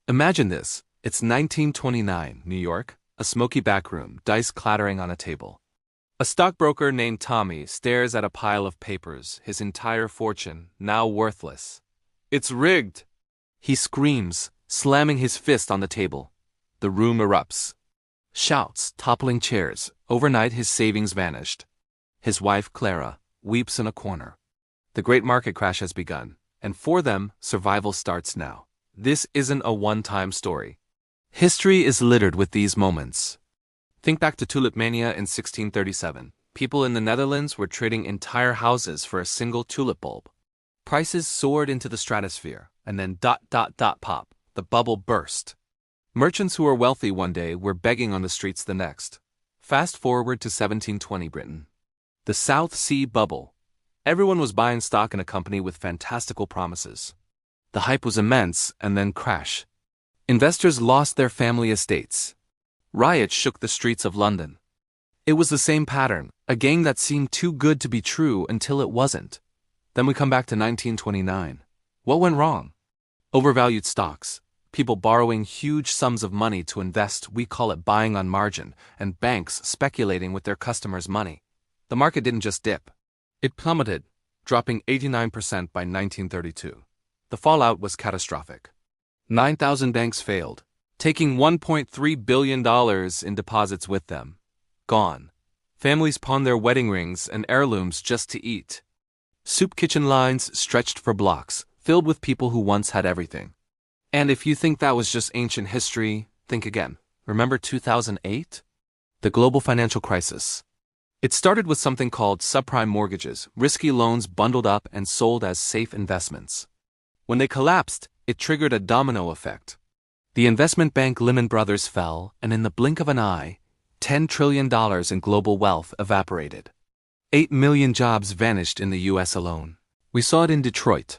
Imagine this. It's 1929, New York, a smoky back room, dice clattering on a table. A stockbroker named Tommy stares at a pile of papers, his entire fortune, now worthless. "It's rigged!" he screams, slamming his fist on the table. The room erupts. Shouts, toppling chairs. Overnight his savings vanished. His wife, Clara, weeps in a corner. The great market crash has begun, and for them, survival starts now. This isn't a one-time story. History is littered with these moments. Think back to tulip mania in 1637. People in the Netherlands were trading entire houses for a single tulip bulb. Prices soared into the stratosphere, and then pop, the bubble burst. Merchants who were wealthy one day were begging on the streets the next. Fast forward to 1720 Britain. The South Sea bubble. Everyone was buying stock in a company with fantastical promises. The hype was immense, and then crash. Investors lost their family estates. Riots shook the streets of London. It was the same pattern, a game that seemed too good to be true until it wasn't. Then we come back to 1929. What went wrong? Overvalued stocks, people borrowing huge sums of money to invest, we call it buying on margin, and banks speculating with their customers' money. The market didn't just dip. It plummeted, dropping 89% by 1932. The fallout was catastrophic. 9,000 banks failed, taking $1.3 billion in deposits with them. Gone. Families pawned their wedding rings and heirlooms just to eat. Soup kitchen lines stretched for blocks, filled with people who once had everything. And if you think that was just ancient history, think again. Remember 2008? The global financial crisis. It started with something called subprime mortgages, risky loans bundled up and sold as safe investments. When they collapsed, it triggered a domino effect. The investment bank Lehman Brothers fell, and in the blink of an eye, $10 trillion in global wealth evaporated. 8 million jobs vanished in the U.S. alone. We saw it in Detroit.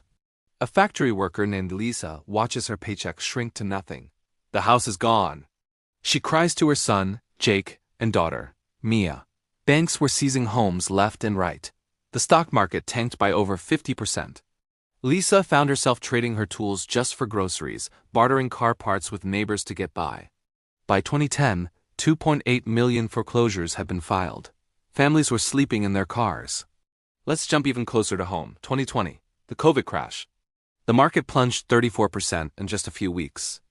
A factory worker named Lisa watches her paycheck shrink to nothing. The house is gone. She cries to her son, Jake, and daughter, Mia. Banks were seizing homes left and right. The stock market tanked by over 50%. Lisa found herself trading her tools just for groceries, bartering car parts with neighbors to get by. By 2010, 2.8 million foreclosures had been filed. Families were sleeping in their cars. Let's jump even closer to home. 2020, the COVID crash. The market plunged 34% in just a few weeks.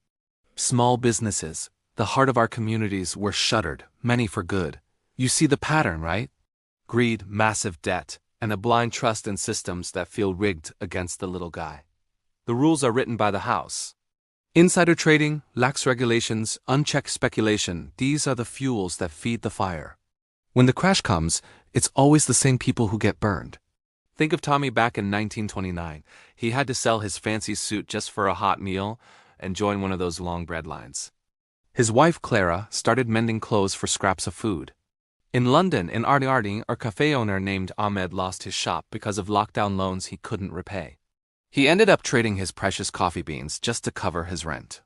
Small businesses, the heart of our communities, were shuttered, many for good. You see the pattern, right? Greed, massive debt, and a blind trust in systems that feel rigged against the little guy. The rules are written by the house. Insider trading, lax regulations, unchecked speculation, these are the fuels that feed the fire. When the crash comes, it's always the same people who get burned. Think of Tommy back in 1929. He had to sell his fancy suit just for a hot meal and join one of those long bread lines. His wife Clara started mending clothes for scraps of food. In London, an Ardiardi, a cafe owner named Ahmed, lost his shop because of lockdown loans he couldn't repay. He ended up trading his precious coffee beans just to cover his rent.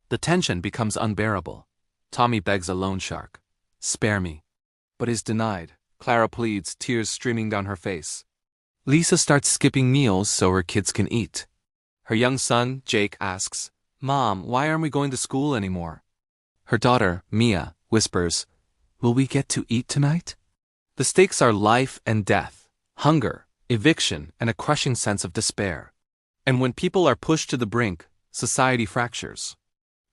The tension becomes unbearable. Tommy begs a loan shark, "Spare me," but is denied. Clara pleads, tears streaming down her face. Lisa starts skipping meals so her kids can eat. Her young son, Jake, asks, "Mom, why aren't we going to school anymore?" Her daughter, Mia, whispers, "Will we get to eat tonight?" The stakes are life and death, hunger, eviction, and a crushing sense of despair. And when people are pushed to the brink, society fractures.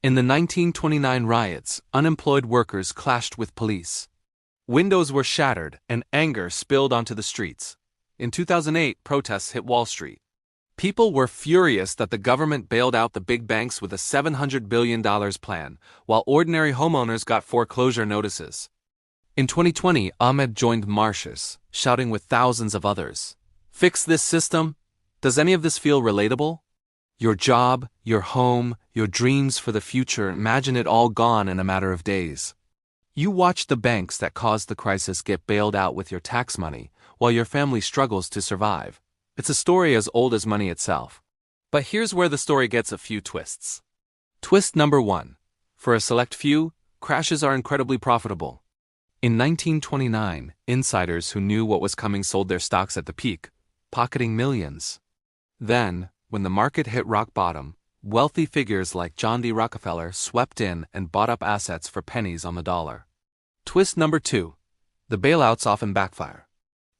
In the 1929 riots, unemployed workers clashed with police. Windows were shattered, and anger spilled onto the streets. In 2008, protests hit Wall Street. People were furious that the government bailed out the big banks with a $700 billion plan, while ordinary homeowners got foreclosure notices. In 2020, Ahmed joined marches, shouting with thousands of others, "Fix this system." Does any of this feel relatable? Your job, your home, your dreams for the future, imagine it all gone in a matter of days. You watch the banks that caused the crisis get bailed out with your tax money, while your family struggles to survive. It's a story as old as money itself. But here's where the story gets a few twists. Twist number 1. For a select few, crashes are incredibly profitable. In 1929, insiders who knew what was coming sold their stocks at the peak, pocketing millions. Then, when the market hit rock bottom, wealthy figures like John D. Rockefeller swept in and bought up assets for pennies on the dollar. Twist number 2. The bailouts often backfire.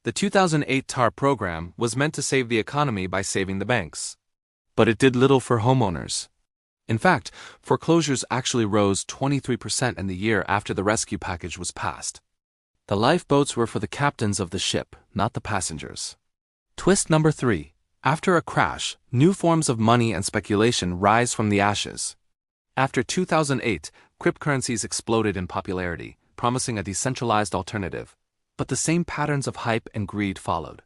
The 2008 TAR program was meant to save the economy by saving the banks. But it did little for homeowners. In fact, foreclosures actually rose 23% in the year after the rescue package was passed. The lifeboats were for the captains of the ship, not the passengers. Twist number 3. After a crash, new forms of money and speculation rise from the ashes. After 2008, cryptocurrencies exploded in popularity, promising a decentralized alternative. But the same patterns of hype and greed followed.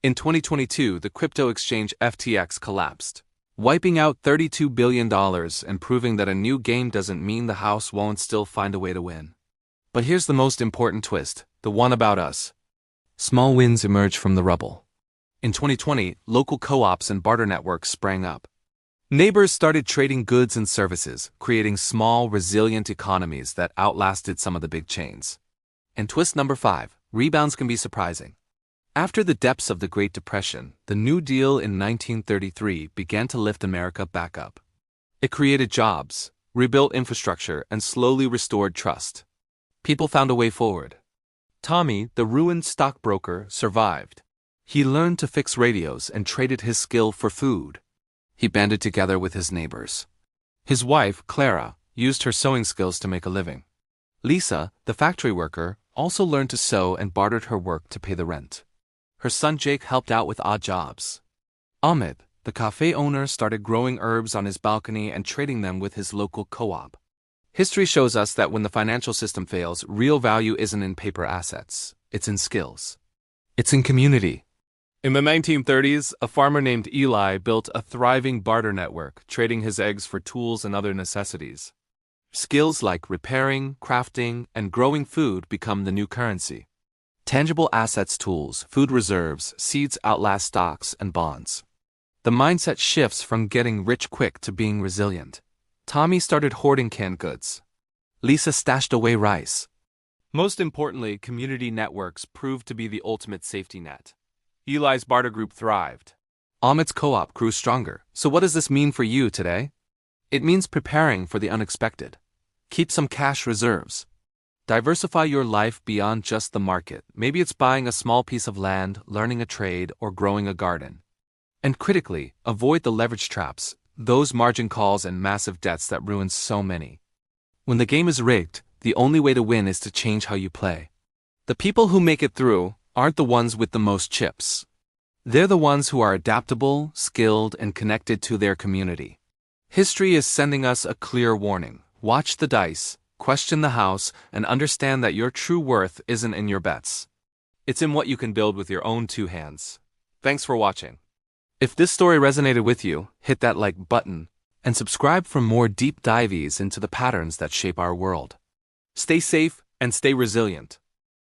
In 2022, the crypto exchange FTX collapsed, wiping out $32 billion and proving that a new game doesn't mean the house won't still find a way to win. But here's the most important twist, the one about us. Small wins emerge from the rubble. In 2020, local co-ops and barter networks sprang up. Neighbors started trading goods and services, creating small, resilient economies that outlasted some of the big chains. And twist number 5, rebounds can be surprising. After the depths of the Great Depression, the New Deal in 1933 began to lift America back up. It created jobs, rebuilt infrastructure, and slowly restored trust. People found a way forward. Tommy, the ruined stockbroker, survived. He learned to fix radios and traded his skill for food. He banded together with his neighbors. His wife, Clara, used her sewing skills to make a living. Lisa, the factory worker, also learned to sew and bartered her work to pay the rent. Her son Jake helped out with odd jobs. Ahmed, the cafe owner, started growing herbs on his balcony and trading them with his local co-op. History shows us that when the financial system fails, real value isn't in paper assets, it's in skills. It's in community. In the 1930s, a farmer named Eli built a thriving barter network, trading his eggs for tools and other necessities. Skills like repairing, crafting, and growing food become the new currency. Tangible assets, tools, food reserves, seeds outlast stocks and bonds. The mindset shifts from getting rich quick to being resilient. Tommy started hoarding canned goods. Lisa stashed away rice. Most importantly, community networks proved to be the ultimate safety net. Eli's barter group thrived. Ahmed's co-op grew stronger. So what does this mean for you today? It means preparing for the unexpected. Keep some cash reserves. Diversify your life beyond just the market. Maybe it's buying a small piece of land, learning a trade, or growing a garden. And critically, avoid the leverage traps, those margin calls and massive debts that ruin so many. When the game is rigged, the only way to win is to change how you play. The people who make it through aren't the ones with the most chips. They're the ones who are adaptable, skilled, and connected to their community. History is sending us a clear warning. Watch the dice, question the house, and understand that your true worth isn't in your bets. It's in what you can build with your own 2 hands. Thanks for watching. If this story resonated with you, hit that like button and subscribe for more deep dives into the patterns that shape our world. Stay safe and stay resilient.